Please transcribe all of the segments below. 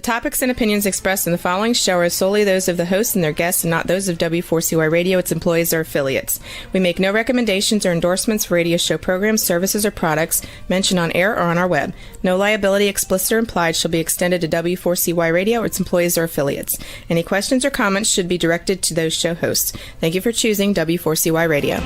topics and opinions expressed in the following show are solely those of the host and their guests and not those of W4CY Radio, its employees, or affiliates. We make no recommendations or endorsements for radio show programs, services, or products mentioned on air or on our web. No liability, explicit or implied, shall be extended to W4CY Radio or its employees or affiliates. Any questions or comments should be directed to those show hosts. Thank you for choosing W4CY Radio.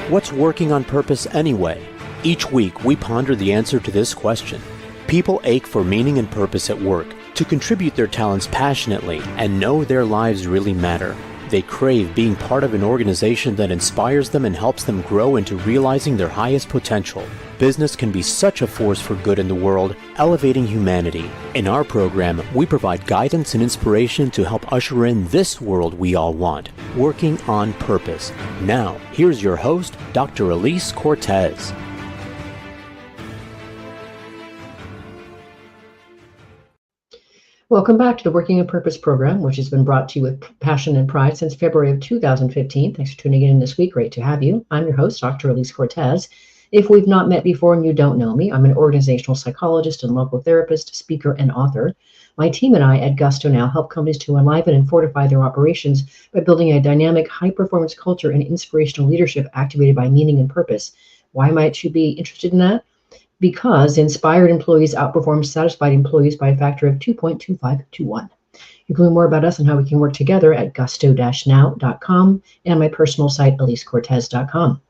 What's working on purpose anyway? Each week, we ponder the answer to this question. People ache for meaning and purpose at work, to contribute their talents passionately and know their lives really matter. They crave being part of an organization that inspires them and helps them grow into realizing their highest potential. Business can be such a force for good in the world, elevating humanity. In our program, we provide guidance and inspiration to help usher in this world we all want, working on purpose. Now, here's your host, Dr. Alise Cortez. Welcome back to the Working on Purpose program, which has been brought to you with passion and pride since February of 2015. Thanks for tuning in this week. Great to have you. I'm your host, Dr. Alise Cortez. If we've not met before and you don't know me, I'm an organizational psychologist and local therapist, speaker, and author. My team and I at Gusto now help companies to enliven and fortify their operations by building a dynamic, high-performance culture and inspirational leadership activated by meaning and purpose. Why might you be interested in that? Because inspired employees outperform satisfied employees by a factor of 2.25 to 1. You can learn more about us and how we can work together at gusto-now.com and my personal site, alisecortez.com.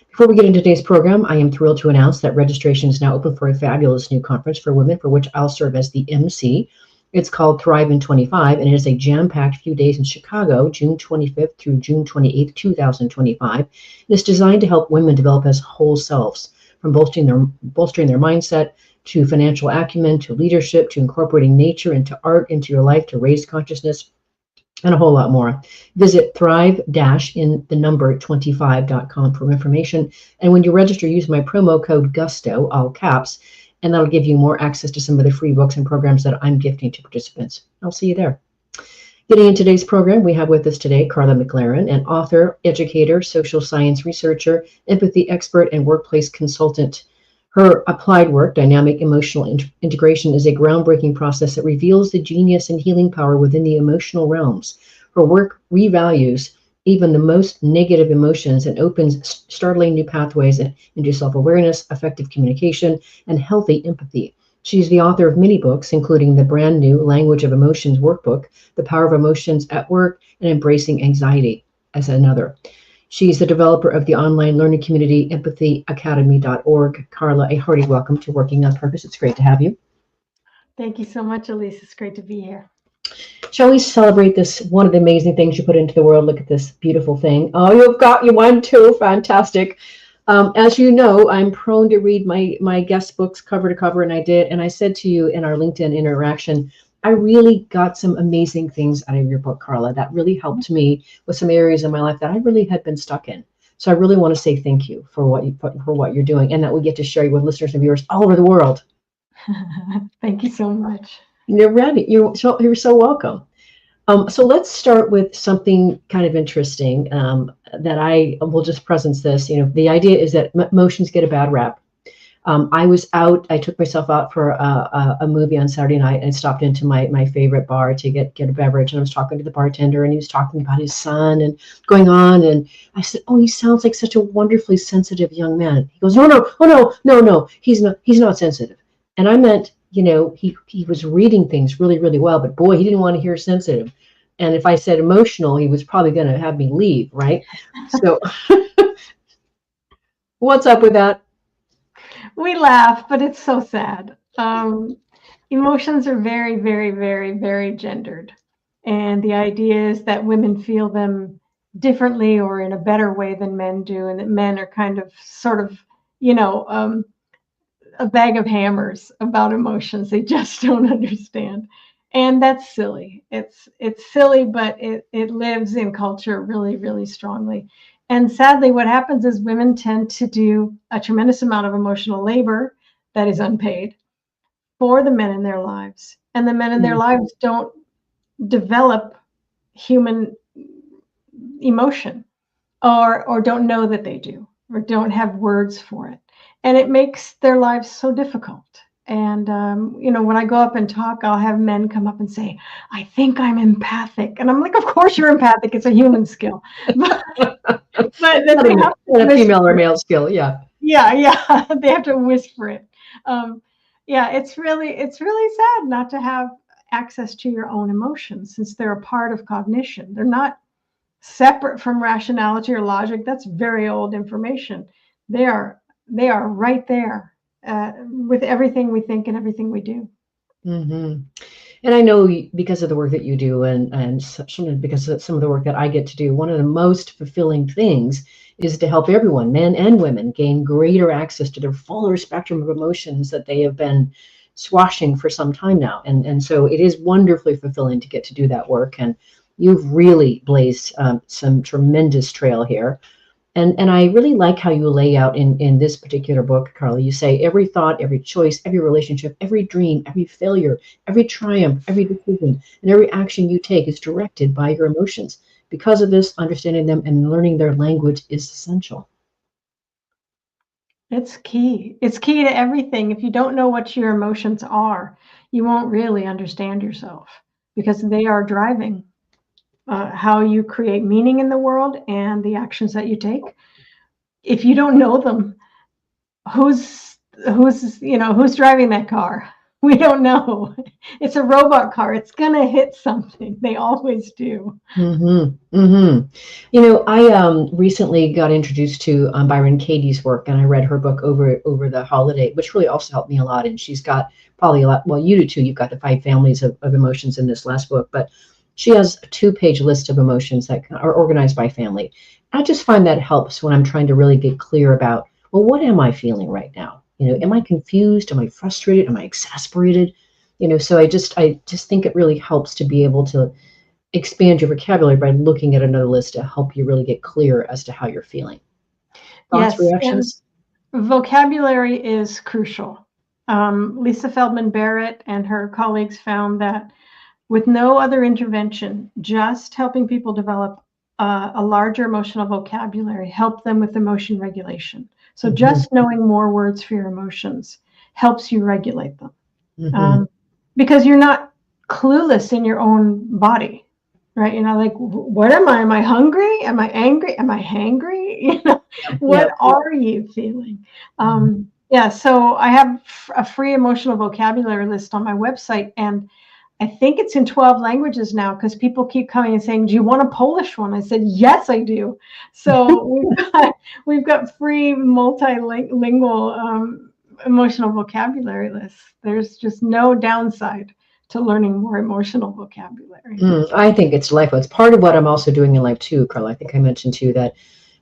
Before we get into today's program, I am thrilled to announce that registration is now open for a fabulous new conference for women for which I'll serve as the MC. It's called Thrive in 25, and it is a jam-packed few days in Chicago, June 25th through June 28th, 2025. It's designed to help women develop as whole selves, from bolstering their mindset to financial acumen to leadership to incorporating nature into art into your life to raise consciousness and a whole lot more. Visit thrive-in25.com for information. And when you register, use my promo code GUSTO, all caps, and that'll give you more access to some of the free books and programs that I'm gifting to participants. I'll see you there. Getting in today's program, we have with us today Karla McLaren, an author, educator, social science researcher, empathy expert, and workplace consultant. Her applied work, dynamic emotional integration, is a groundbreaking process that reveals the genius and healing power within the emotional realms. Her work revalues even the most negative emotions and opens startling new pathways into self-awareness, effective communication, and healthy empathy. She's the author of many books, including the brand new Language of Emotions workbook, The Power of Emotions at Work, and Embracing Anxiety as another. She's the developer of the online learning community, empathyacademy.org. Karla, a hearty welcome to Working on Purpose. It's great to have you. Thank you so much, Alise. It's great to be here. Shall we celebrate this, one of the amazing things you put into the world? Look at this beautiful thing. Oh, you one too. Fantastic. As you know, I'm prone to read my guest books cover to cover, and I did. And I said to you in our LinkedIn interaction, I really got some amazing things out of your book, Karla, that really helped me with some areas in my life that I really had been stuck in. So I really want to say thank you for what you're doing, and that we get to share you with listeners and viewers all over the world. Thank you so much. You're ready. You're so welcome. So let's start with something kind of interesting that I will just presence this. You know, the idea is that emotions get a bad rap. I took myself out for a movie on Saturday night and stopped into my favorite bar to get a beverage. And I was talking to the bartender, and he was talking about his son and going on. And I said, "Oh, he sounds like such a wonderfully sensitive young man." He goes, "No, he's not sensitive." And I meant, you know, he was reading things really, really well, but boy, he didn't want to hear sensitive. And if I said emotional, he was probably going to have me leave, right? So what's up with that? We laugh, but it's so sad. Emotions are very, very, very, very gendered. And the idea is that women feel them differently or in a better way than men do, and that men are kind of sort of, a bag of hammers about emotions. They just don't understand. And that's silly. It's silly, but it lives in culture really, really strongly. And sadly, what happens is women tend to do a tremendous amount of emotional labor that is unpaid for the men in their lives. And the men in their lives don't develop human emotion or don't know that they do or don't have words for it. and it makes their lives so difficult. And, when I go up and talk, I'll have men come up and say, I think I'm empathic. And I'm like, of course you're empathic. It's a human skill. But then they have a female or male skill. Yeah. Yeah. They have to whisper it. It's really sad not to have access to your own emotions, since they're a part of cognition. They're not separate from rationality or logic. That's very old information. They are right there. With everything we think and everything we do. Mm-hmm. And I know because of the work that you do, and because of some of the work that I get to do, one of the most fulfilling things is to help everyone, men and women, gain greater access to their fuller spectrum of emotions that they have been squashing for some time now. And so it is wonderfully fulfilling to get to do that work. And you've really blazed some tremendous trail here. And I really like how you lay out in this particular book, Karla. You say every thought, every choice, every relationship, every dream, every failure, every triumph, every decision, and every action you take is directed by your emotions. Because of this, understanding them and learning their language is essential. It's key. It's key to everything. If you don't know what your emotions are, you won't really understand yourself, because they are driving how you create meaning in the world and the actions that you take. If you don't know them, who's driving that car? We don't know. It's a robot car. It's gonna hit something. They always do. Mm-hmm. Mm-hmm. I recently got introduced to Byron Katie's work, and I read her book over the holiday, which really also helped me a lot. And she's got probably a lot. Well, you do too. You've got the 5 families of emotions in this last book, but she has a 2-page list of emotions that are organized by family. I just find that helps when I'm trying to really get clear about, well, what am I feeling right now? Am I confused? Am I frustrated? Am I exasperated? So I just think it really helps to be able to expand your vocabulary by looking at another list to help you really get clear as to how you're feeling. Thoughts, reactions? Vocabulary is crucial. Lisa Feldman Barrett and her colleagues found that with no other intervention, just helping people develop a larger emotional vocabulary helped them with emotion regulation. So just knowing more words for your emotions helps you regulate them. Because you're not clueless in your own body, right? Like, what am I? Am I hungry? Am I angry? Am I hangry? What are you feeling? So I have a free emotional vocabulary list on my website, and I think it's in 12 languages now, because people keep coming and saying, do you want a Polish one? I said, yes, I do. So we've got free multilingual emotional vocabulary lists. There's just no downside to learning more emotional vocabulary. I think it's delightful. It's part of what I'm also doing in life too, Karla. I think I mentioned too that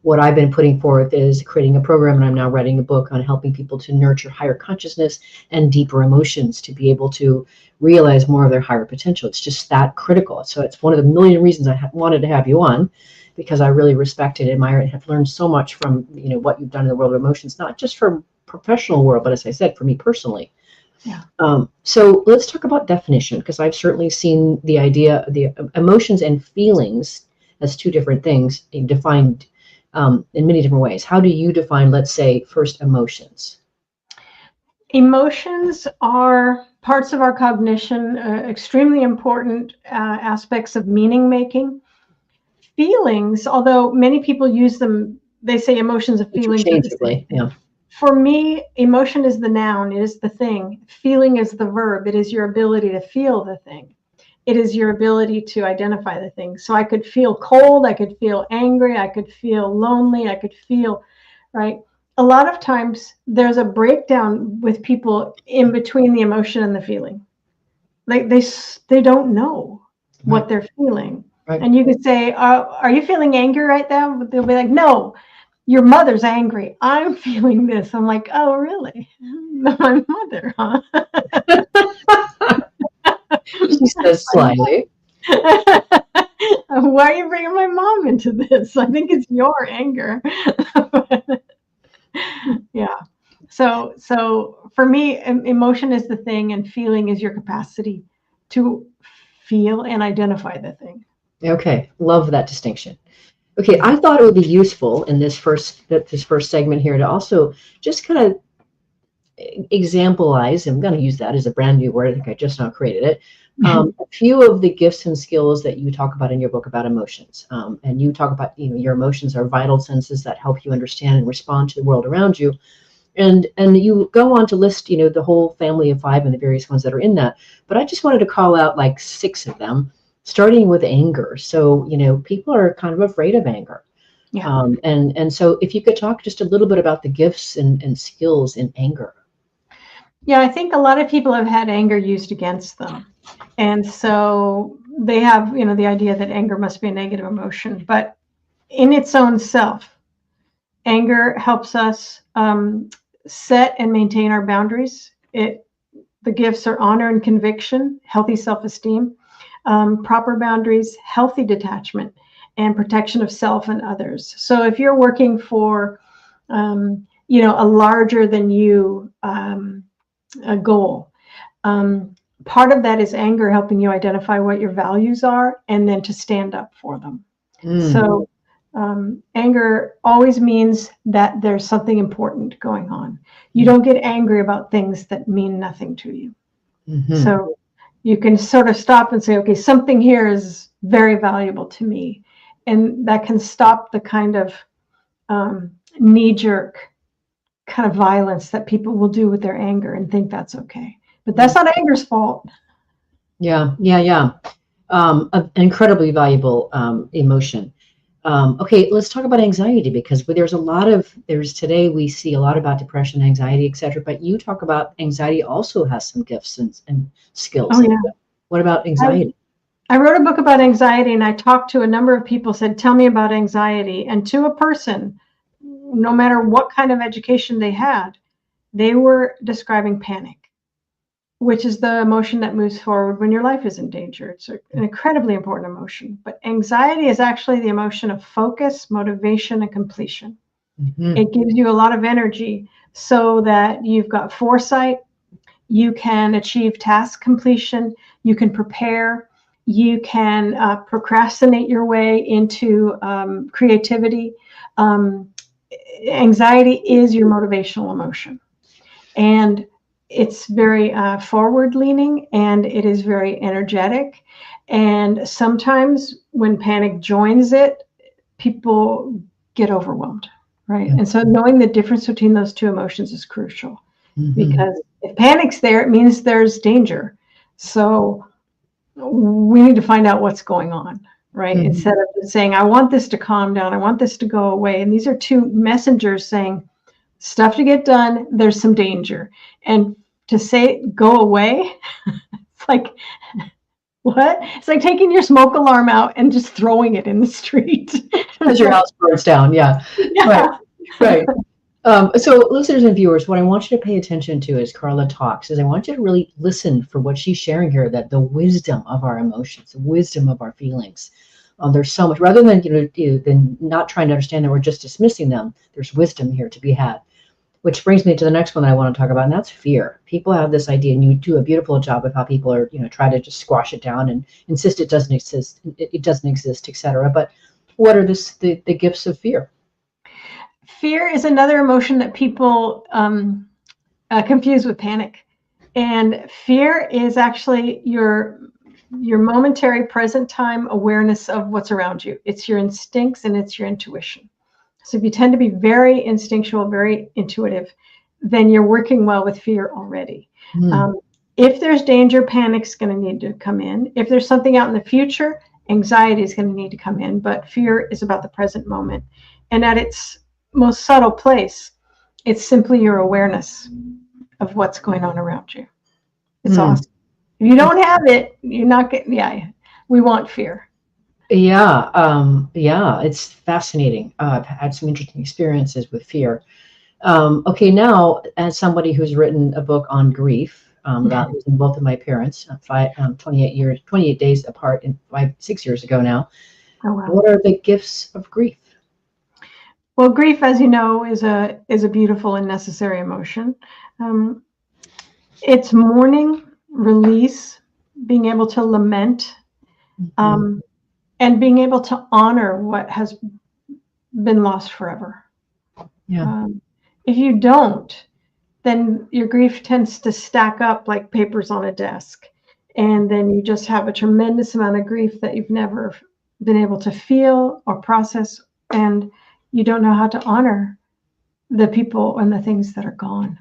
what I've been putting forth is creating a program, and I'm now writing a book on helping people to nurture higher consciousness and deeper emotions to be able to realize more of their higher potential. It's just that critical. So it's one of the million reasons I wanted to have you on, because I really respect and admire and have learned so much from what you've done in the world of emotions, not just for professional world, but as I said, for me personally. Yeah. So let's talk about definition, because I've certainly seen the idea, the emotions and feelings as 2 different things defined in many different ways. How do you define, let's say, first, emotions? Emotions are parts of our cognition, extremely important aspects of meaning making. Feelings, although many people use them, they say emotions and feelings. Interchangeably, yeah. For me, emotion is the noun, it is the thing. Feeling is the verb. It is your ability to feel the thing. It is your ability to identify the thing. So I could feel cold, I could feel angry, I could feel lonely, I could feel, right? A lot of times there's a breakdown with people in between the emotion and the feeling. Like they don't know what they're feeling. Right. And you could say, are you feeling angry right now? But they'll be like, no, your mother's angry. I'm feeling this. I'm like, oh, really? My mother, huh? She says slyly. Why are you bringing my mom into this? I think it's your anger. Yeah. So for me, emotion is the thing, and feeling is your capacity to feel and identify the thing. Okay, love that distinction. Okay, I thought it would be useful in this first segment here to also just kind of exampleize, I'm going to use that as a brand new word, I think I just now created it, a few of the gifts and skills that you talk about in your book about emotions. And you talk about, your emotions are vital senses that help you understand and respond to the world around you. And you go on to list, the whole family of 5 and the various ones that are in that. But I just wanted to call out like 6 of them, starting with anger. So, people are kind of afraid of anger. Yeah. And so if you could talk just a little bit about the gifts and skills in anger. Yeah, I think a lot of people have had anger used against them. And so they have, the idea that anger must be a negative emotion. But in its own self, anger helps us set and maintain our boundaries. The gifts are honor and conviction, healthy self-esteem, proper boundaries, healthy detachment, and protection of self and others. So if you're working for, a larger than you a goal, part of that is anger helping you identify what your values are and then to stand up for them. So anger always means that there's something important going on. You don't get angry about things that mean nothing to you. So you can sort of stop and say, okay, something here is very valuable to me. And that can stop the kind of knee-jerk kind of violence that people will do with their anger and think that's okay. But that's not anger's fault. Yeah. An incredibly valuable emotion. Okay, let's talk about anxiety, because today we see a lot about depression, anxiety, etc. But you talk about anxiety also has some gifts and skills. Oh, yeah. What about anxiety? I wrote a book about anxiety, and I talked to a number of people, said, tell me about anxiety. And to a person, no matter what kind of education they had, they were describing panic, which is the emotion that moves forward when your life is in danger. It's an incredibly important emotion. But anxiety is actually the emotion of focus, motivation, and completion. It gives you a lot of energy so that you've got foresight, you can achieve task completion, you can prepare, you can procrastinate your way into creativity. Anxiety is your motivational emotion. And it's very forward-leaning, and it is very energetic. And sometimes when panic joins it, people get overwhelmed, right? And so knowing the difference between those two emotions is crucial, because if panic's there, it means there's danger. So we need to find out what's going on, right? Instead of saying, I want this to calm down, I want this to go away. And these are two messengers saying, stuff to get done, there's some danger. And to say go away, it's like, what? It's like taking your smoke alarm out and just throwing it in the street. Because your house burns down. Yeah. Right. So listeners and viewers, what I want you to pay attention to as Karla talks is I want you to really listen for what she's sharing here, that the wisdom of our emotions, the wisdom of our feelings. There's so much, rather than than not trying to understand them or just dismissing them. There's wisdom here to be had. Which brings me to the next one that I want to talk about, and that's fear. People have this idea, and you do a beautiful job of how people are, try to just squash it down and insist it doesn't exist, etc. But what are the gifts of fear? Fear is another emotion that people confuse with panic. And fear is actually your momentary present time awareness of what's around you. It's your instincts and it's your intuition. So if you tend to be very instinctual, very intuitive, then you're working well with fear already. If there's danger, panic's going to need to come in. If there's something out in the future, anxiety is going to need to come in. But fear is about the present moment. And at its most subtle place, it's simply your awareness of what's going on around you. It's awesome. If you don't have it, you're not getting, we want fear. Yeah, it's fascinating. I've had some interesting experiences with fear. Okay, now, as somebody who's written a book on grief, about losing both of my parents, 28 days apart, 6 years ago now. Oh, wow. What are the gifts of grief? Well, grief, as you know, is a beautiful and necessary emotion. It's mourning, release, being able to lament, and being able to honor what has been lost forever. Yeah. If you don't, then your grief tends to stack up like papers on a desk. And then you just have a tremendous amount of grief that you've never been able to feel or process. And you don't know how to honor the people and the things that are gone.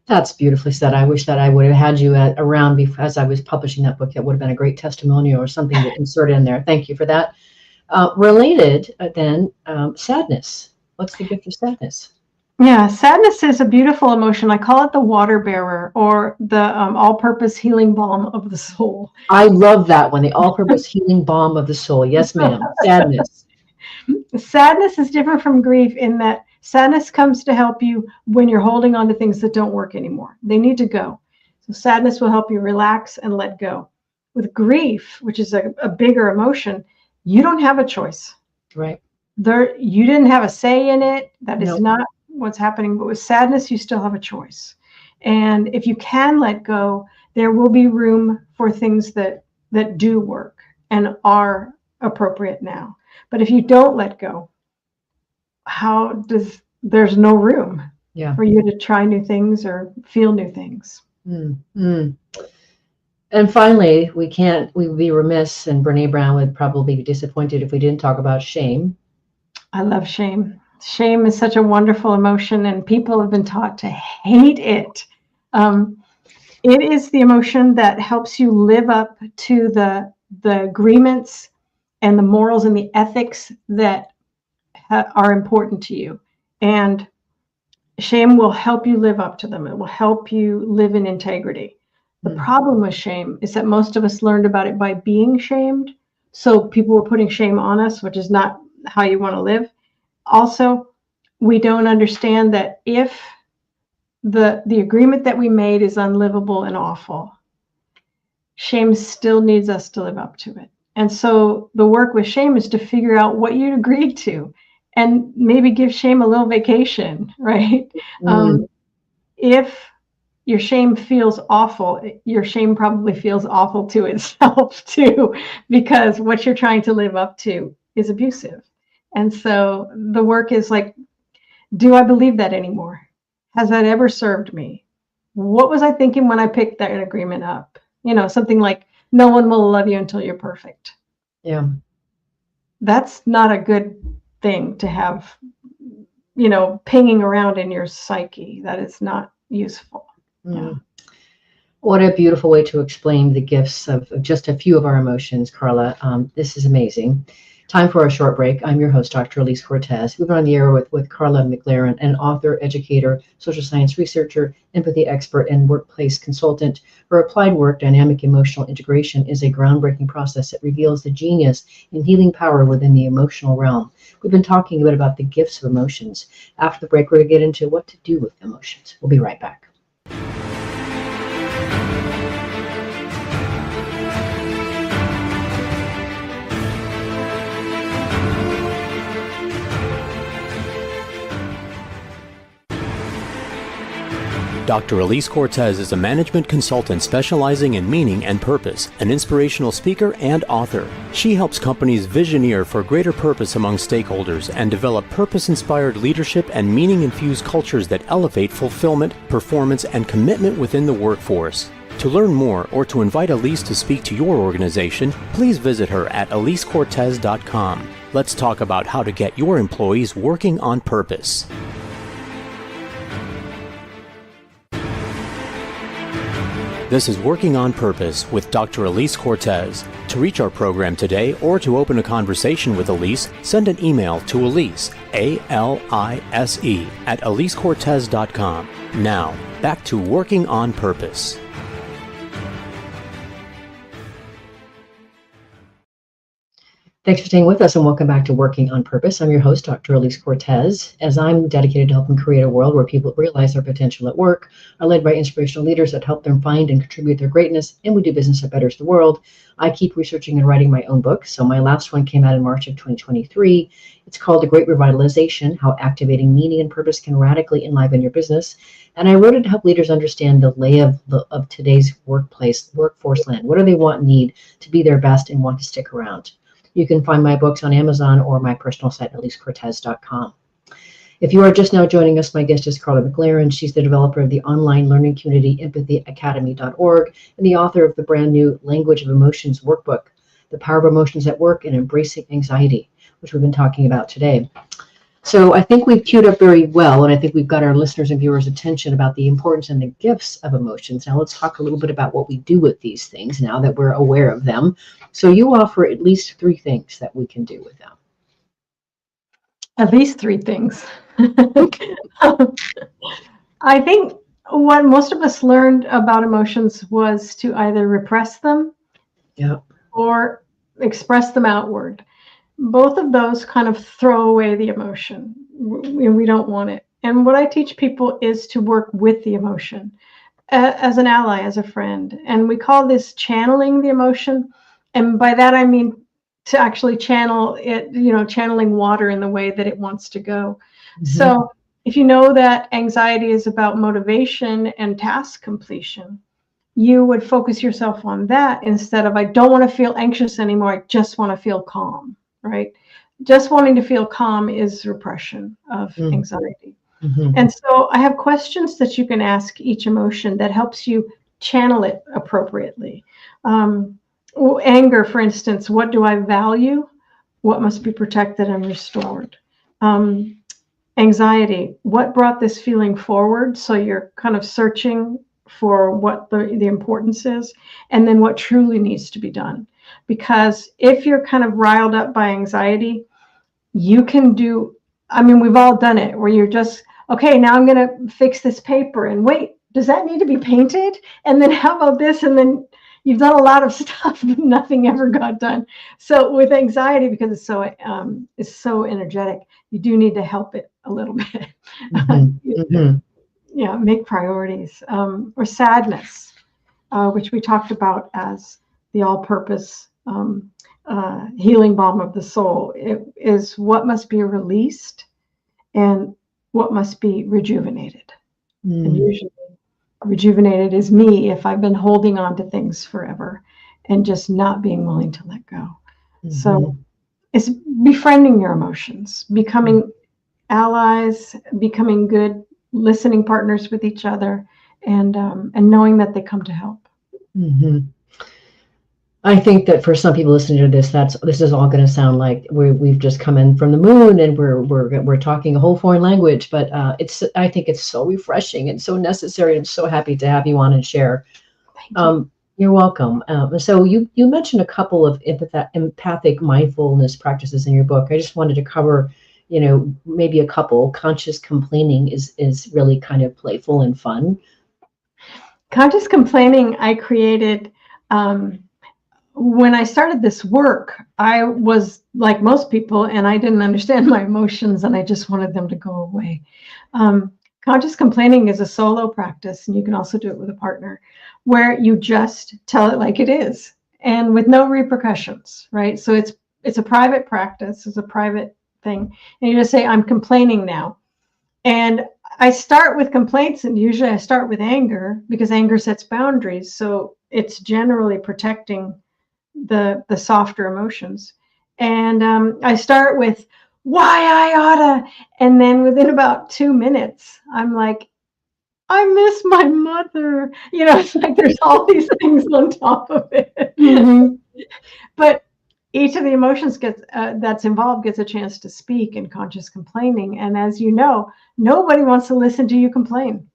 That's beautifully said. I wish that I would have had you around as I was publishing that book. That would have been a great testimonial or something to insert in there. Thank you for that. Related then, sadness. What's the gift of sadness? Yeah, sadness is a beautiful emotion. I call it the water bearer, or the all-purpose healing balm of the soul. I love that one, the all-purpose healing balm of the soul. Yes, ma'am. Sadness. Sadness is different from grief in that sadness comes to help you when you're holding on to things that don't work anymore. They need to go. So sadness will help you relax and let go. With grief, which is a bigger emotion, you don't have a choice. Right. You didn't have a say in it. That is Nope. not what's happening. But with sadness, you still have a choice. And if you can let go, there will be room for things that do work and are appropriate now. But if you don't let go, there's no room for you to try new things or feel new things. Mm-hmm. And finally, we would be remiss, and Brene Brown would probably be disappointed if we didn't talk about shame. I love shame. Shame is such a wonderful emotion, and people have been taught to hate it. It is the emotion that helps you live up to the agreements and the morals and the ethics that are important to you. And shame will help you live up to them. It will help you live in integrity. The problem with shame is that most of us learned about it by being shamed. So people were putting shame on us, which is not how you want to live. Also, we don't understand that if the agreement that we made is unlivable and awful, shame still needs us to live up to it. And so the work with shame is to figure out what you agreed to and maybe give shame a little vacation, right? If your shame feels awful, your shame probably feels awful to itself too, because what you're trying to live up to is abusive. And so the work is like, do I believe that anymore? Has that ever served me? What was I thinking when I picked that agreement up? Something like, no one will love you until you're perfect. Yeah. That's not a good thing to have, pinging around in your psyche. That is not useful. Yeah. What a beautiful way to explain the gifts of just a few of our emotions, Karla. This is amazing. Time for a short break. I'm your host, Dr. Alise Cortez. We've been on the air with Karla McLaren, an author, educator, social science researcher, empathy expert, and workplace consultant. Her applied work, Dynamic Emotional Integration, is a groundbreaking process that reveals the genius and healing power within the emotional realm. We've been talking a bit about the gifts of emotions. After the break, we're going to get into what to do with emotions. We'll be right back. Dr. Alise Cortez is a management consultant specializing in meaning and purpose, an inspirational speaker and author. She helps companies visioneer for greater purpose among stakeholders and develop purpose-inspired leadership and meaning-infused cultures that elevate fulfillment, performance, and commitment within the workforce. To learn more or to invite Alise to speak to your organization, please visit her at alisecortez.com. Let's talk about how to get your employees working on purpose. This is Working on Purpose with Dr. Alise Cortez. To reach our program today or to open a conversation with Alise, send an email to Alise, A-L-I-S-E, at alisecortez.com. Now, back to Working on Purpose. Thanks for staying with us and welcome back to Working on Purpose. I'm your host, Dr. Alise Cortez, as I'm dedicated to helping create a world where people realize their potential at work, are led by inspirational leaders that help them find and contribute their greatness, and we do business that betters the world. I keep researching and writing my own book, so my last one came out in March of 2023. It's called The Great Revitalization, How Activating Meaning and Purpose Can Radically Enliven Your Business. And I wrote it to help leaders understand the lay of today's workforce land. What do they want and need to be their best and want to stick around? You can find my books on Amazon or my personal site, alisecortez.com. If you are just now joining us, my guest is Karla McLaren. She's the developer of the online learning community empathyacademy.org and the author of the brand new Language of Emotions workbook, The Power of Emotions at Work and Embracing Anxiety, which we've been talking about today. So I think we've queued up very well, and I think we've got our listeners' and viewers' attention about the importance and the gifts of emotions. Now let's talk a little bit about what we do with these things now that we're aware of them. So you offer at least 3 things that we can do with them. At least 3 things. I think what most of us learned about emotions was to either repress them or express them outward. Both of those kind of throw away the emotion. We don't want it. And what I teach people is to work with the emotion as an ally, as a friend. And we call this channeling the emotion. And by that, I mean to actually channel it, channeling water in the way that it wants to go. Mm-hmm. So if you know that anxiety is about motivation and task completion, you would focus yourself on that instead of, I don't want to feel anxious anymore. I just want to feel calm, right? Just wanting to feel calm is repression of anxiety. Mm-hmm. And so I have questions that you can ask each emotion that helps you channel it appropriately. Anger, for instance, what do I value? What must be protected and restored? Anxiety, what brought this feeling forward? So you're kind of searching for what the importance is, and then what truly needs to be done. Because if you're kind of riled up by anxiety, you can do, we've all done it, where you're just, okay, now I'm going to fix this paper, and wait, does that need to be painted? And then how about this? And then you've done a lot of stuff, but nothing ever got done. So with anxiety, because it's so energetic, you do need to help it a little bit. Mm-hmm. Make priorities. Or sadness, which we talked about as the all-purpose healing balm of the soul. It is what must be released and what must be rejuvenated. And usually rejuvenated is me if I've been holding on to things forever and just not being willing to let go. Mm-hmm. So it's befriending your emotions, becoming allies, becoming good listening partners with each other, and knowing that they come to help. Mm-hmm. I think that for some people listening to this, this is all going to sound like we've just come in from the moon and we're talking a whole foreign language. But I think it's so refreshing and so necessary. I'm so happy to have you on and share. Thank you. You're welcome. So you mentioned a couple of empathic mindfulness practices in your book. I just wanted to cover, maybe a couple. Conscious complaining is really kind of playful and fun. Conscious complaining, I created. When I started this work, I was like most people, and I didn't understand my emotions, and I just wanted them to go away. Conscious complaining is a solo practice, and you can also do it with a partner, where you just tell it like it is, and with no repercussions, right? So it's a private practice, it's a private thing, and you just say, I'm complaining now. And I start with complaints, and usually I start with anger, because anger sets boundaries, so it's generally protecting the softer emotions. And I start with why I oughta, and then within about 2 minutes, I'm like, I miss my mother. It's like there's all these things on top of it. Mm-hmm. But each of the emotions that's involved gets a chance to speak in conscious complaining. And as you know, nobody wants to listen to you complain.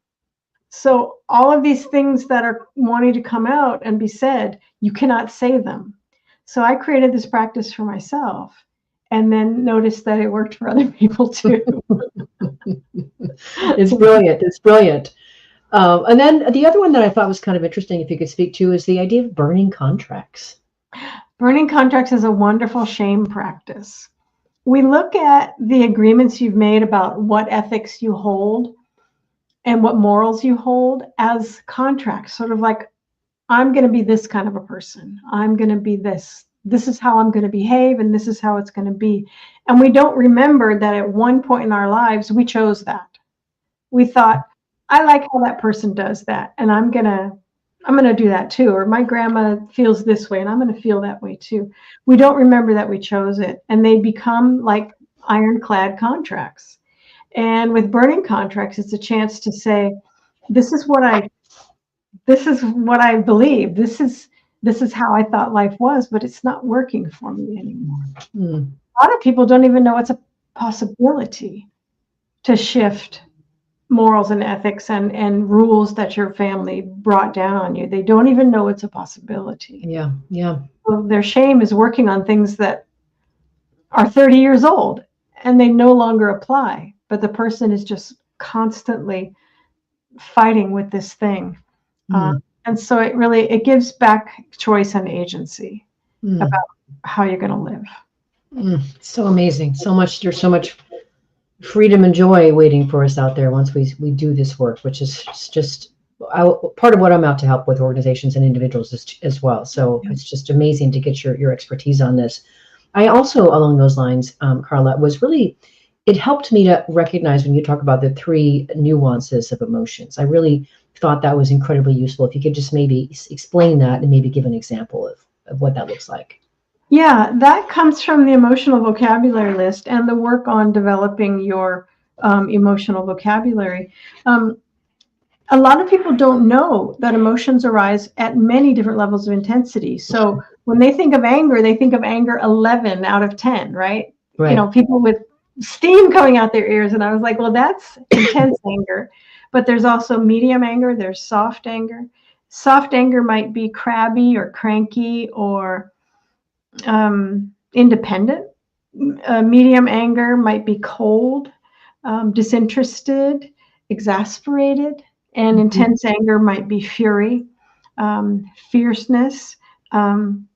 So all of these things that are wanting to come out and be said, you cannot say them. So I created this practice for myself, and then noticed that it worked for other people too. It's brilliant. It's brilliant. And then the other one that I thought was kind of interesting, if you could speak to, is the idea of burning contracts. Burning contracts is a wonderful shame practice. We look at the agreements you've made about what ethics you hold and what morals you hold as contracts, sort of like, I'm going to be this kind of a person. I'm going to be this. This is how I'm going to behave, and this is how it's going to be. And we don't remember that at one point in our lives, we chose that. We thought, I like how that person does that, and I'm going to do that too. Or my grandma feels this way, and I'm going to feel that way too. We don't remember that we chose it, and they become like ironclad contracts. And with burning contracts, it's a chance to say, this is what I believe. This is how I thought life was, but it's not working for me anymore. A lot of people don't even know it's a possibility to shift morals and ethics and rules that your family brought down on you. They don't even know it's a possibility. Yeah. So their shame is working on things that are 30 years old and they no longer apply, but the person is just constantly fighting with this thing. And so it gives back choice and agency about how you're going to live. So amazing. There's so much freedom and joy waiting for us out there once we do this work, which is just part of what I'm out to help with organizations and individuals as well. So it's just amazing to get your expertise on this. I also, along those lines, Karla, it helped me to recognize when you talk about the 3 nuances of emotions. I really thought that was incredibly useful. If you could just maybe explain that and maybe give an example of what that looks like. Yeah, that comes from the emotional vocabulary list and the work on developing your emotional vocabulary. A lot of people don't know that emotions arise at many different levels of intensity. So when they think of anger 11 out of 10, right? People with steam coming out their ears. And I was like, well, that's intense anger. But there's also medium anger. There's soft anger. Soft anger might be crabby or cranky or independent. Medium anger might be cold, disinterested, exasperated, and intense anger might be fury, fierceness,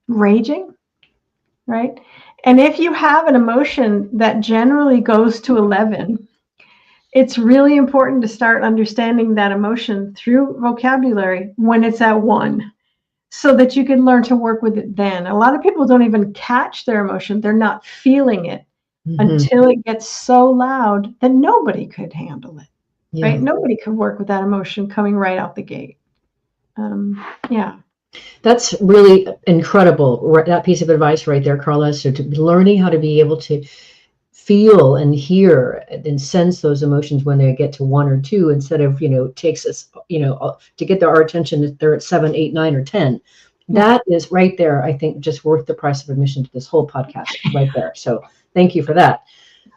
raging, right? And if you have an emotion that generally goes to 11, it's really important to start understanding that emotion through vocabulary when it's at 1. So that you can learn to work with it then. A lot of people don't even catch their emotion. They're not feeling it until it gets so loud that nobody could handle it, right? Nobody could work with that emotion coming right out the gate. That's really incredible, that piece of advice right there, Karla. So to be learning how to be able to feel and hear and sense those emotions when they get to 1 or 2, instead of, takes us, to get our attention, they're at 7, 8, 9, or 10. That is right there, I think, just worth the price of admission to this whole podcast right there. So thank you for that.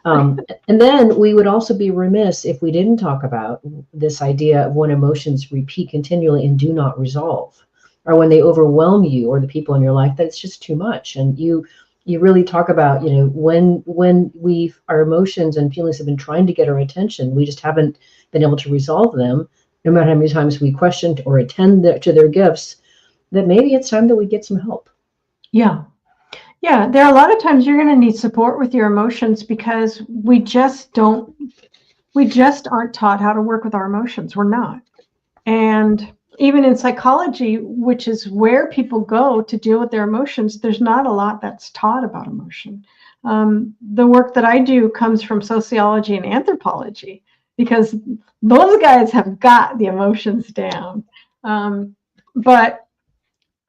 And then we would also be remiss if we didn't talk about this idea of when emotions repeat continually and do not resolve, or when they overwhelm you or the people in your life, that it's just too much. And you really talk about, when our emotions and feelings have been trying to get our attention, we just haven't been able to resolve them, no matter how many times we questioned or attend to their gifts, that maybe it's time that we get some help. Yeah. There are a lot of times you're going to need support with your emotions because we just aren't taught how to work with our emotions. We're not. And even in psychology, which is where people go to deal with their emotions, there's not a lot that's taught about emotion. The work that I do comes from sociology and anthropology because those guys have got the emotions down. But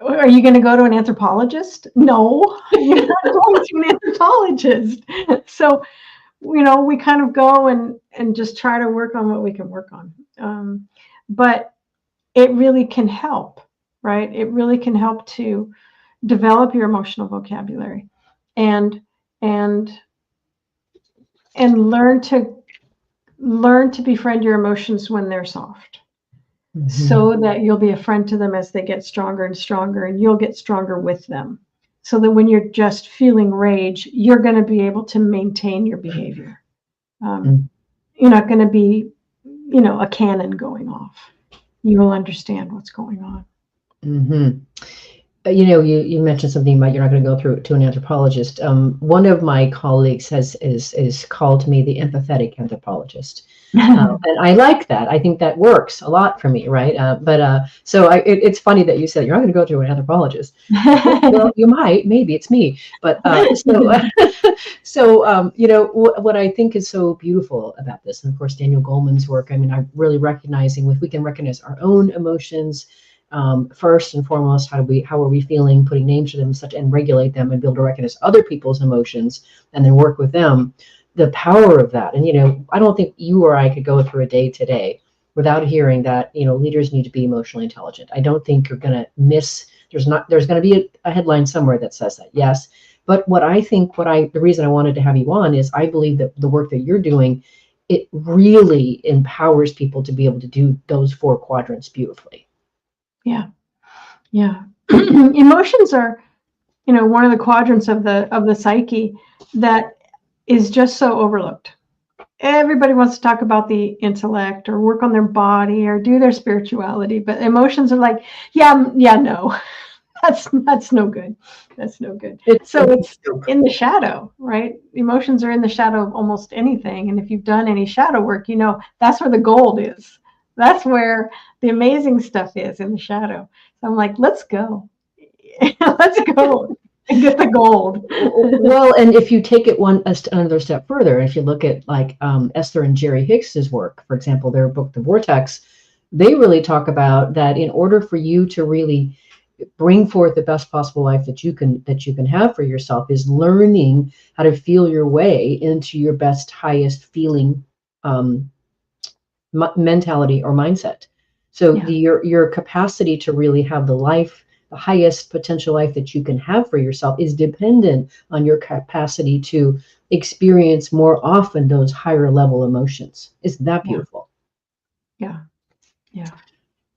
are you going to go to an anthropologist? No, you're not going to an anthropologist. So, we kind of go and just try to work on what we can work on. But it really can help, right? It really can help to develop your emotional vocabulary and learn to befriend your emotions when they're soft, so that you'll be a friend to them as they get stronger and stronger, and you'll get stronger with them. So that when you're just feeling rage, you're going to be able to maintain your behavior. You're not going to be, a cannon going off. You will understand what's going on. You mentioned something about you're not going to go through to an anthropologist. One of my colleagues is called me the empathetic anthropologist. And I like that. I think that works a lot for me, right? It's funny that you said you're not going to go to an anthropologist. Well, you might, maybe it's me. But what I think is so beautiful about this, and of course Daniel Goleman's work. I mean, I'm really recognizing if we can recognize our own emotions first and foremost, how are we feeling, putting names to them, and regulate them, and be able to recognize other people's emotions, and then work with them. the power of that. And, I don't think you or I could go through a day today without hearing that, leaders need to be emotionally intelligent. I don't think you're going to miss, there's going to be a headline somewhere that says that, yes. But the reason I wanted to have you on is I believe that the work that you're doing, it really empowers people to be able to do those 4 quadrants beautifully. Yeah. Yeah. Emotions are, one of the quadrants of the psyche that is just so overlooked. Everybody wants to talk about the intellect or work on their body or do their spirituality, but emotions are like, no, that's no good. That's no good. It's in the shadow, right? Emotions are in the shadow of almost anything. And if you've done any shadow work, that's where the gold is. That's where the amazing stuff is, in the shadow. So I'm like, let's go. Let's go and get the gold. Well, and if you take it another step further, if you look at like Esther and Jerry Hicks's work, for example, their book, The Vortex, they really talk about that in order for you to really bring forth the best possible life that you can have for yourself is learning how to feel your way into your best, highest feeling mentality or mindset. So your capacity to really have the highest potential life that you can have for yourself is dependent on your capacity to experience more often those higher level emotions. Isn't that beautiful? Yeah. Yeah.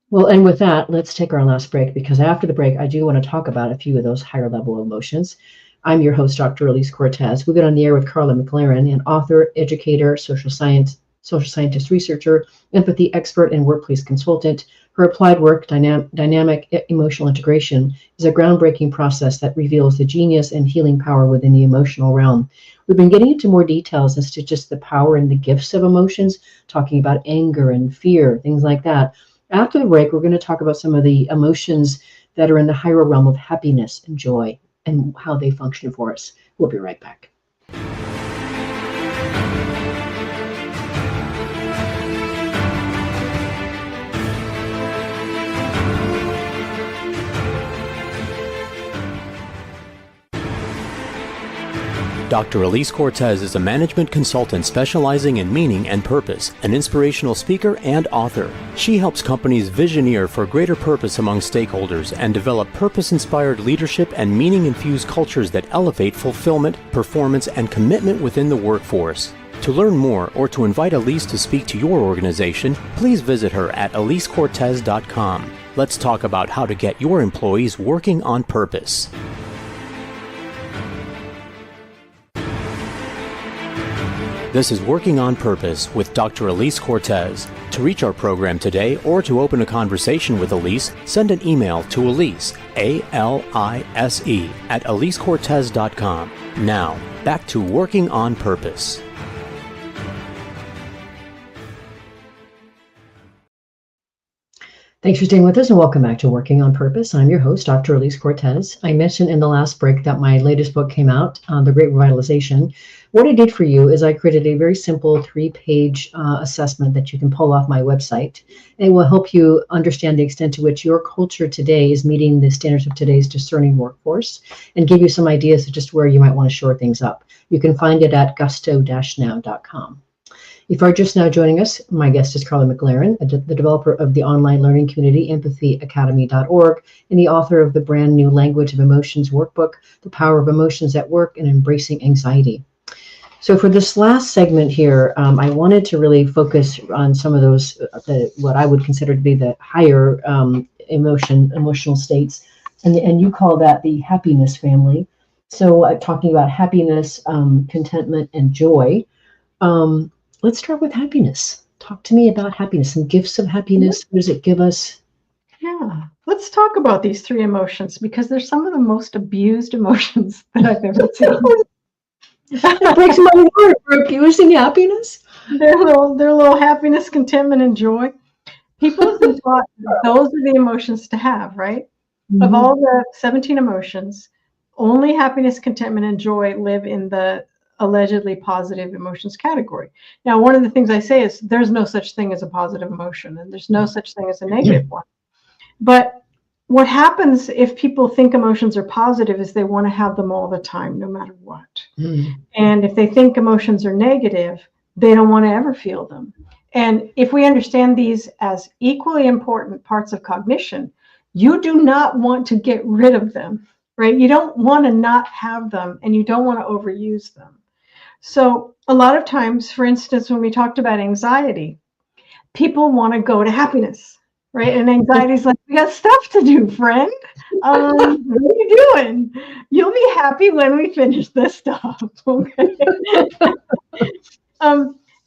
Well, and with that, let's take our last break, because after the break, I do want to talk about a few of those higher level emotions. I'm your host, Dr. Alise Cortez. We've been on the air with Karla McLaren, an author, educator, social scientist, researcher, empathy expert, and workplace consultant. Her applied work, dynamic emotional integration, is a groundbreaking process that reveals the genius and healing power within the emotional realm. We've been getting into more details as to just the power and the gifts of emotions, talking about anger and fear, things like that. After the break, we're going to talk about some of the emotions that are in the higher realm of happiness and joy and how they function for us. We'll be right back. Dr. Alise Cortez is a management consultant specializing in meaning and purpose, an inspirational speaker and author. She helps companies visioneer for greater purpose among stakeholders and develop purpose-inspired leadership and meaning-infused cultures that elevate fulfillment, performance, and commitment within the workforce. To learn more or to invite Alise to speak to your organization, please visit her at alisecortez.com. Let's talk about how to get your employees working on purpose. This is Working on Purpose with Dr. Alise Cortez. To reach our program today or to open a conversation with Alise, send an email to Alise, A-L-I-S-E, at alisecortez.com. Now, back to Working on Purpose. Thanks for staying with us and welcome back to Working on Purpose. I'm your host, Dr. Alise Cortez. I mentioned in the last break that my latest book came out, The Great Revitalization. What I did for you is I created a very simple 3-page assessment that you can pull off my website. It will help you understand the extent to which your culture today is meeting the standards of today's discerning workforce and give you some ideas of just where you might want to shore things up. You can find it at gusto-now.com. If you are just now joining us, my guest is Karla McLaren, the developer of the online learning community empathyacademy.org and the author of the brand new Language of Emotions workbook, The Power of Emotions at Work and Embracing Anxiety. So for this last segment here, I wanted to really focus on some of those, what I would consider to be the higher emotional states. And you call that the happiness family. So talking about happiness, contentment, and joy. Let's start with happiness. Talk to me about happiness and gifts of happiness. What does it give us? Yeah, let's talk about these 3 emotions because they're some of the most abused emotions that I've ever seen. It breaks my heart for abusing happiness. They're little happiness, contentment, and joy. People have been taught those are the emotions to have, right? Mm-hmm. Of all the 17 emotions, only happiness, contentment, and joy live in the allegedly positive emotions category. Now, one of the things I say is there's no such thing as a positive emotion, and there's no such thing as a negative one. But what happens if people think emotions are positive is they want to have them all the time, no matter what. And if they think emotions are negative, they don't want to ever feel them. And if we understand these as equally important parts of cognition, you do not want to get rid of them, right? You don't want to not have them, and you don't want to overuse them. So a lot of times, for instance, when we talked about anxiety, people want to go to happiness, right? And anxiety is like, we got stuff to do, friend. What are you doing? You'll be happy when we finish this stuff, okay?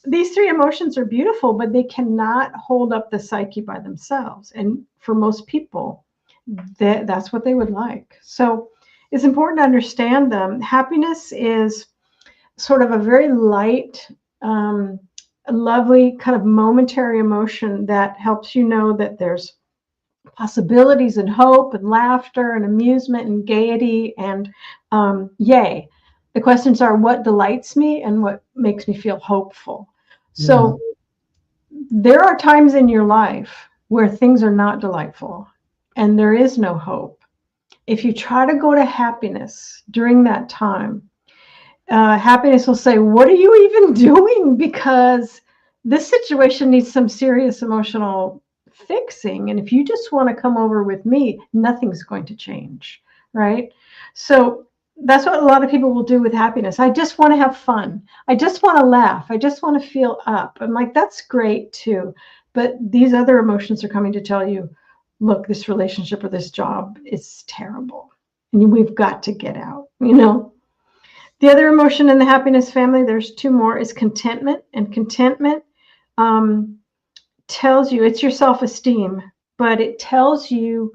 These three emotions are beautiful, but they cannot hold up the psyche by themselves. And for most people, that's what they would like. So it's important to understand them. Happiness is sort of a very light, lovely kind of momentary emotion that helps you know that there's possibilities and hope and laughter and amusement and gaiety and yay. The questions are, what delights me and what makes me feel hopeful? So there are times in your life where things are not delightful and there is no hope. If you try to go to happiness during that time, happiness will say, what are you even doing? Because this situation needs some serious emotional fixing. And if you just want to come over with me, nothing's going to change, right? So that's what a lot of people will do with happiness. I just want to have fun. I just want to laugh. I just want to feel up. I'm like, that's great too. But these other emotions are coming to tell you, look, this relationship or this job is terrible. And we've got to get out, The other emotion in the happiness family, there's two more, is contentment. And contentment tells you, it's your self-esteem, but it tells you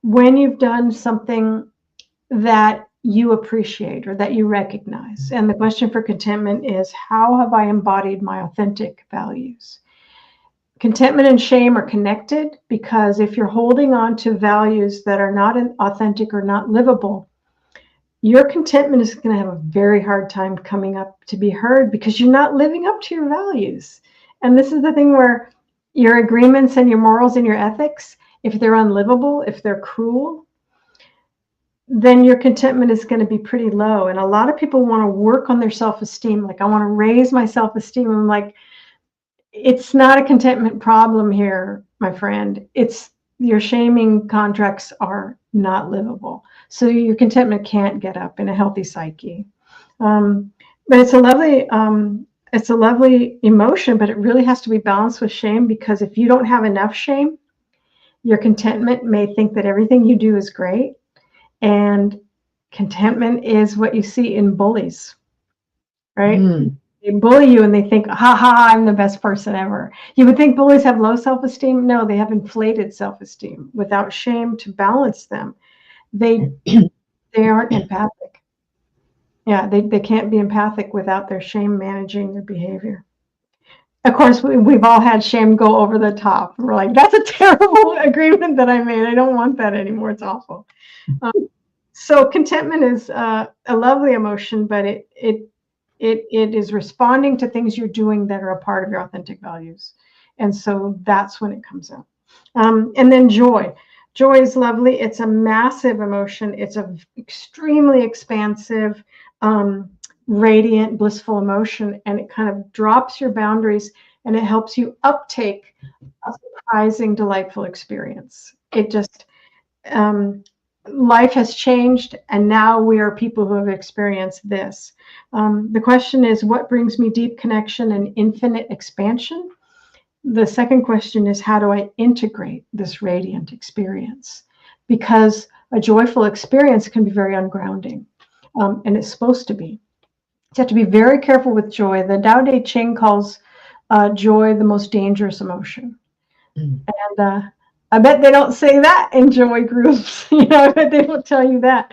when you've done something that you appreciate or that you recognize. And the question for contentment is, how have I embodied my authentic values? Contentment and shame are connected, because if you're holding on to values that are not authentic or not livable, your contentment is going to have a very hard time coming up to be heard, because you're not living up to your values. And this is the thing where your agreements and your morals and your ethics, if they're unlivable, if they're cruel, then your contentment is going to be pretty low. And a lot of people want to work on their self-esteem. Like, I want to raise my self-esteem. I'm like, it's not a contentment problem here, my friend. It's your shaming contracts are not livable. So your contentment can't get up in a healthy psyche. But it's a lovely emotion, but it really has to be balanced with shame, because if you don't have enough shame, your contentment may think that everything you do is great. And contentment is what you see in bullies, right? They bully you and they think, ha ha, I'm the best person ever. You would think bullies have low self-esteem. No, they have inflated self-esteem without shame to balance them. They aren't empathic. Yeah, they can't be empathic without their shame managing their behavior. Of course, we've all had shame go over the top. We're like, that's a terrible agreement that I made. I don't want that anymore. It's awful. So contentment is a lovely emotion, but it is responding to things you're doing that are a part of your authentic values. And so that's when it comes out. And then joy. Joy is lovely. It's a massive emotion. It's an extremely expansive, radiant, blissful emotion, and it kind of drops your boundaries and it helps you uptake a surprising, delightful experience. It just, life has changed, and now we are people who have experienced this. The question is, what brings me deep connection and infinite expansion? The second question is, how do I integrate this radiant experience? Because a joyful experience can be very ungrounding, and it's supposed to be. You have to be very careful with joy. The Tao Te Ching calls joy the most dangerous emotion. And I bet they don't say that in joy groups. I bet they don't tell you that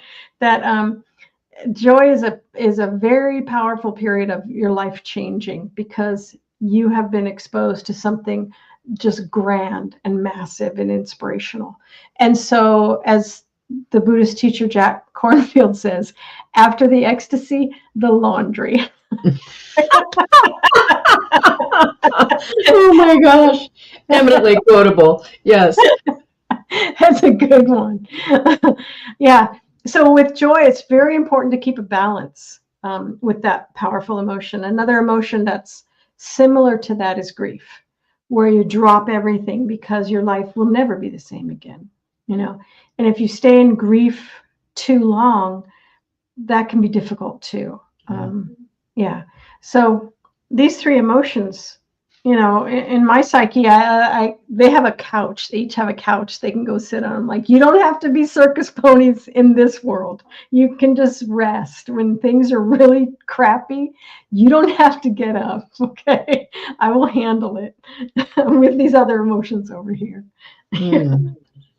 joy is a very powerful period of your life changing, because you have been exposed to something just grand and massive and inspirational. And so, as the Buddhist teacher Jack Kornfield says, after the ecstasy, the laundry. Oh my gosh, eminently quotable. Yes. That's a good one. Yeah. So with joy, it's very important to keep a balance with that powerful emotion. Another emotion that's similar to that is grief, where you drop everything because your life will never be the same again. And if you stay in grief too long, that can be difficult too. Yeah. So these three emotions, in my psyche, they have a couch. They each have a couch they can go sit on. Like, you don't have to be circus ponies in this world. You can just rest when things are really crappy. You don't have to get up. Okay, I will handle it with these other emotions over here.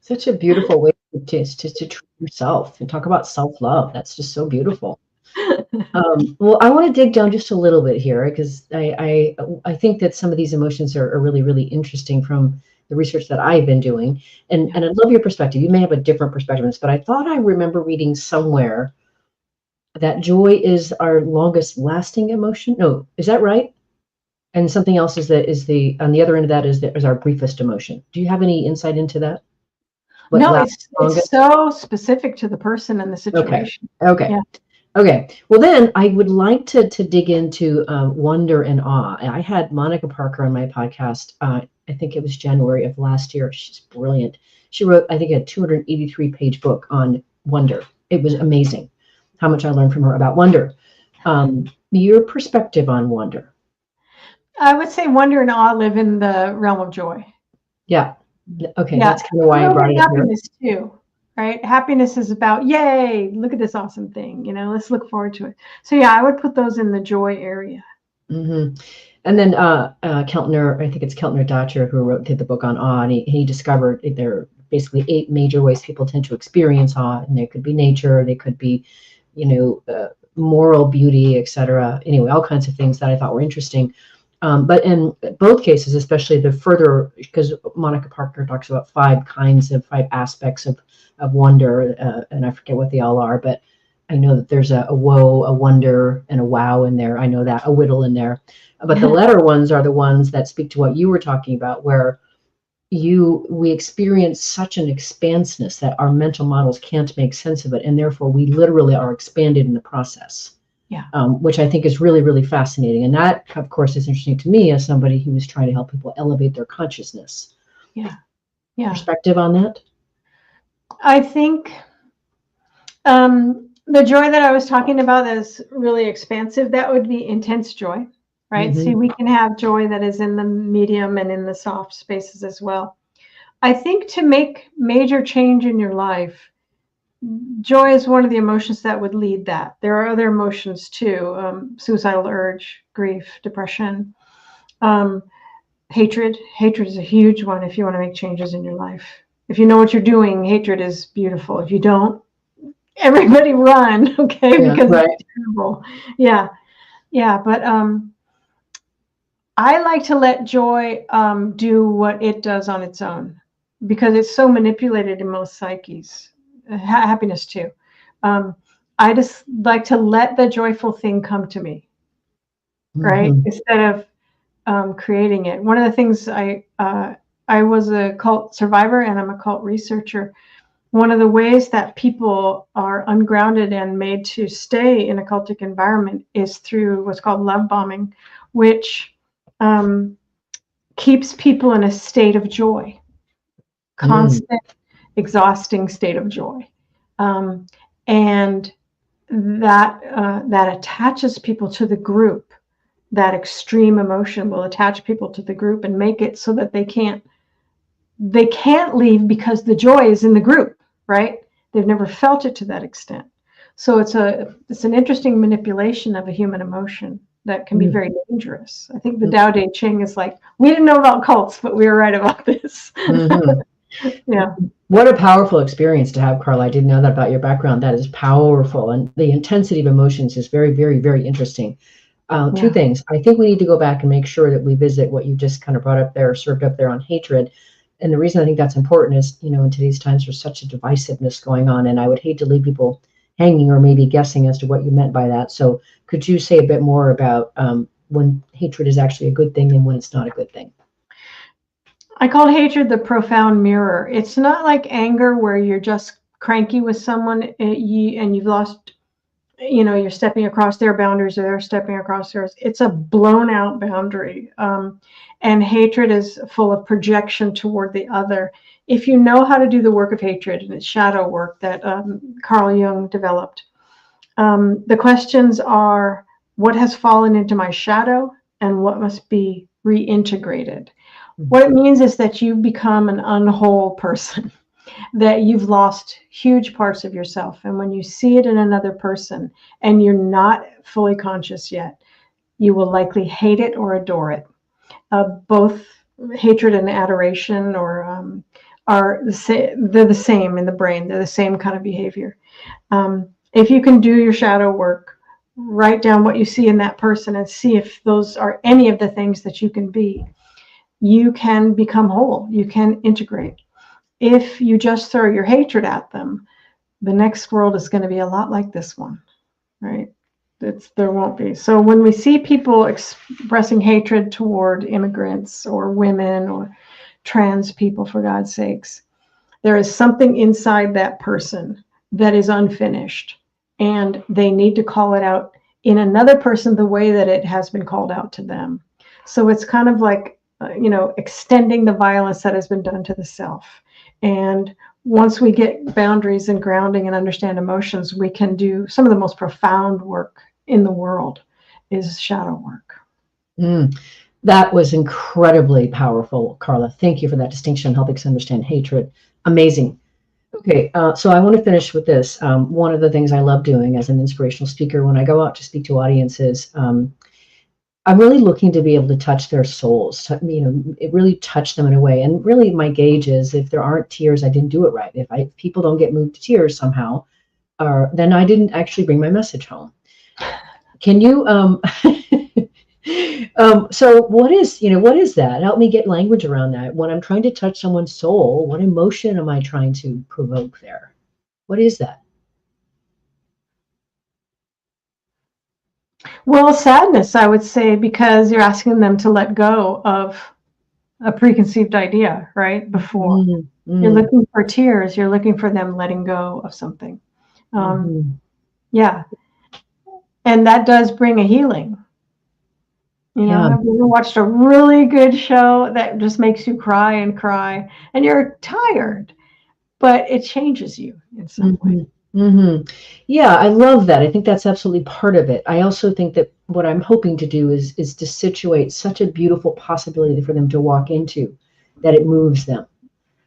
Such a beautiful way to treat yourself and talk about self-love. That's just so beautiful. Well, I want to dig down just a little bit here because I think that some of these emotions are really, really interesting from the research that I've been doing. And I love your perspective. You may have a different perspective on this, but I thought I remember reading somewhere that joy is our longest lasting emotion. No, is that right? And something else is the on the other end of that is our briefest emotion. Do you have any insight into that? No, it's so specific to the person and the situation. Okay. Yeah. Okay. Well, then I would like to dig into wonder and awe. I had Monica Parker on my podcast. I think it was January of last year. She's brilliant. She wrote, I think, a 283-page book on wonder. It was amazing how much I learned from her about wonder. Your perspective on wonder? I would say wonder and awe live in the realm of joy. Yeah. Okay. Yeah. That's kind of why I brought it up here. Happiness too. Right? Happiness is about, yay, look at this awesome thing. Let's look forward to it. So yeah, I would put those in the joy area. Mm-hmm. And then Keltner, I think it's Keltner Dotcher who did the book on awe, and he discovered there are basically 8 major ways people tend to experience awe, and they could be nature, they could be, moral beauty, etc. Anyway, all kinds of things that I thought were interesting. But in both cases, especially the further, because Monica Parker talks about 5 aspects of wonder, and I forget what they all are, but I know that there's a whoa, a wonder, and a wow in there. I know that, a whittle in there. But the latter ones are the ones that speak to what you were talking about, where we experience such an expanseness that our mental models can't make sense of it, and therefore we literally are expanded in the process. Yeah. Which I think is really, really fascinating. And that, of course, is interesting to me as somebody who is trying to help people elevate their consciousness. Yeah. Yeah. Perspective on that? I think the joy that I was talking about is really expansive. That would be intense joy, right? Mm-hmm. See, we can have joy that is in the medium and in the soft spaces as well. I think to make major change in your life, joy is one of the emotions that would lead that. There are other emotions too, suicidal urge, grief, depression, hatred. Hatred is a huge one if you want to make changes in your life. If you know what you're doing, hatred is beautiful. If you don't, everybody run, okay? Yeah, because it's terrible. Yeah. But I like to let joy do what it does on its own, because it's so manipulated in most psyches. Happiness too. I just like to let the joyful thing come to me, right? Mm-hmm. Instead of creating it. One of the things I was a cult survivor and I'm a cult researcher. One of the ways that people are ungrounded and made to stay in a cultic environment is through what's called love bombing, which keeps people in a state of joy, constant, exhausting state of joy. And that attaches people to the group. That extreme emotion will attach people to the group and make it so that they can't leave because the joy is in the group, right? They've never felt it to that extent. So it's an interesting manipulation of a human emotion that can be very dangerous. I think the Tao Te Ching is like, we didn't know about cults, but we were right about this. Yeah. What a powerful experience to have, Karla. I didn't know that about your background. That is powerful. And the intensity of emotions is very, very, very interesting. 2 things. I think we need to go back and make sure that we visit what you just kind of brought up there, served up there on hatred. And the reason I think that's important is, in today's times, there's such a divisiveness going on, and I would hate to leave people hanging or maybe guessing as to what you meant by that. So could you say a bit more about when hatred is actually a good thing and when it's not a good thing? I called hatred the profound mirror. It's not like anger where you're just cranky with someone and you've lost, you're stepping across their boundaries or they're stepping across yours. It's a blown out boundary. And hatred is full of projection toward the other. If you know how to do the work of hatred, and it's shadow work that Carl Jung developed, the questions are, what has fallen into my shadow and what must be reintegrated? What it means is that you become an unwhole person, that you've lost huge parts of yourself. And when you see it in another person and you're not fully conscious yet, you will likely hate it or adore it. Both hatred and adoration are they're the same in the brain. They're the same kind of behavior. If you can do your shadow work, write down what you see in that person and see if those are any of the things that you can be. You can become whole. You can integrate. If you just throw your hatred at them, the next world is going to be a lot like this one, right? There won't be. So when we see people expressing hatred toward immigrants or women or trans people, for God's sakes, there is something inside that person that is unfinished, and they need to call it out in another person the way that it has been called out to them. So it's kind of like, extending the violence that has been done to the self. And once we get boundaries and grounding and understand emotions, we can do some of the most profound work in the world is shadow work. That was incredibly powerful, Karla. Thank you for that distinction, helping us understand hatred. Amazing. Okay, so I want to finish with this. One of the things I love doing as an inspirational speaker when I go out to speak to audiences, I'm really looking to be able to touch their souls, it really touch them in a way. And really my gauge is if there aren't tears, I didn't do it right. If people don't get moved to tears somehow, then I didn't actually bring my message home. Can you, so what is that? Help me get language around that. When I'm trying to touch someone's soul, what emotion am I trying to provoke there? What is that? Well, sadness, I would say, because you're asking them to let go of a preconceived idea, right? Before you're looking for tears, you're looking for them letting go of something. Yeah. And that does bring a healing. Have you ever watched a really good show that just makes you cry and cry and you're tired, but it changes you in some way? Yeah, I love that. I think that's absolutely part of it. I also think that what I'm hoping to do is to situate such a beautiful possibility for them to walk into that it moves them.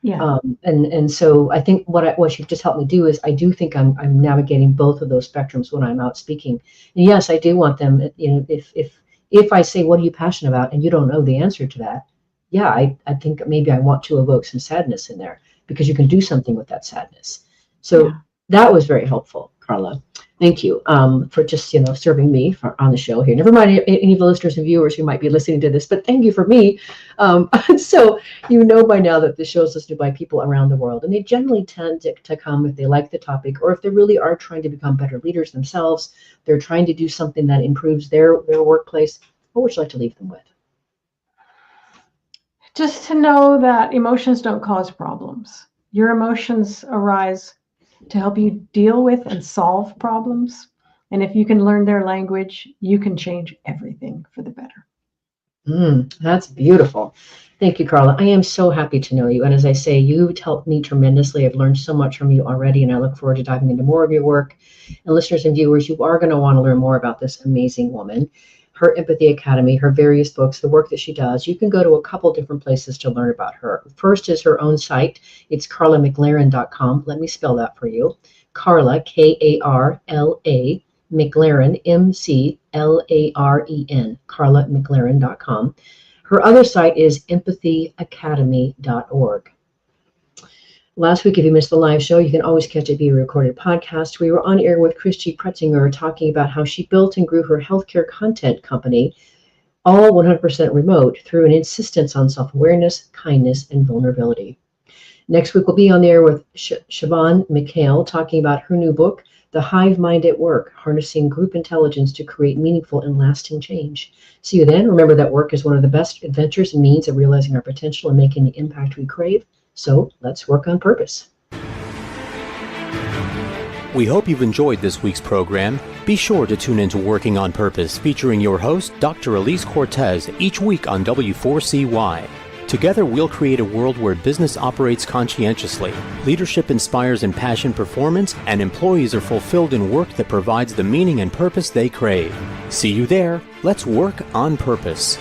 Yeah. And so I think what you've just helped me do is I do think I'm navigating both of those spectrums when I'm out speaking. And yes, I do want them, if I say, what are you passionate about? And you don't know the answer to that. Yeah, I think maybe I want to evoke some sadness in there because you can do something with that sadness. So that was very helpful, Karla. Thank you for just, serving me on the show here. Never mind any of the listeners and viewers who might be listening to this, but thank you for me. So by now that the show is listened to by people around the world, and they generally tend to come if they like the topic or if they really are trying to become better leaders themselves. They're trying to do something that improves their workplace. What would you like to leave them with? Just to know that emotions don't cause problems. Your emotions arise to help you deal with and solve problems. And if you can learn their language, you can change everything for the better. That's beautiful. Thank you, Karla. I am so happy to know you. And as I say, you've helped me tremendously. I've learned so much from you already, and I look forward to diving into more of your work. And listeners and viewers, you are going to want to learn more about this amazing woman, her Empathy Academy, her various books, the work that she does. You can go to a couple different places to learn about her. First is her own site. It's karlamclaren.com. Let me spell that for you. Karla, Karla, McLaren, McLaren, karlamclaren.com. Her other site is empathyacademy.org. Last week, if you missed the live show, you can always catch it via recorded podcast. We were on air with Christy Pretzinger talking about how she built and grew her healthcare content company, all 100% remote, through an insistence on self-awareness, kindness, and vulnerability. Next week, we'll be on there with Siobhan McHale talking about her new book, The Hive Mind at Work, Harnessing Group Intelligence to Create Meaningful and Lasting Change. See you then. Remember that work is one of the best adventures and means of realizing our potential and making the impact we crave. So let's work on purpose. We hope you've enjoyed this week's program. Be sure to tune into Working on Purpose, featuring your host, Dr. Alise Cortez, each week on W4CY. Together, we'll create a world where business operates conscientiously, leadership inspires impassioned performance, and employees are fulfilled in work that provides the meaning and purpose they crave. See you there. Let's work on purpose.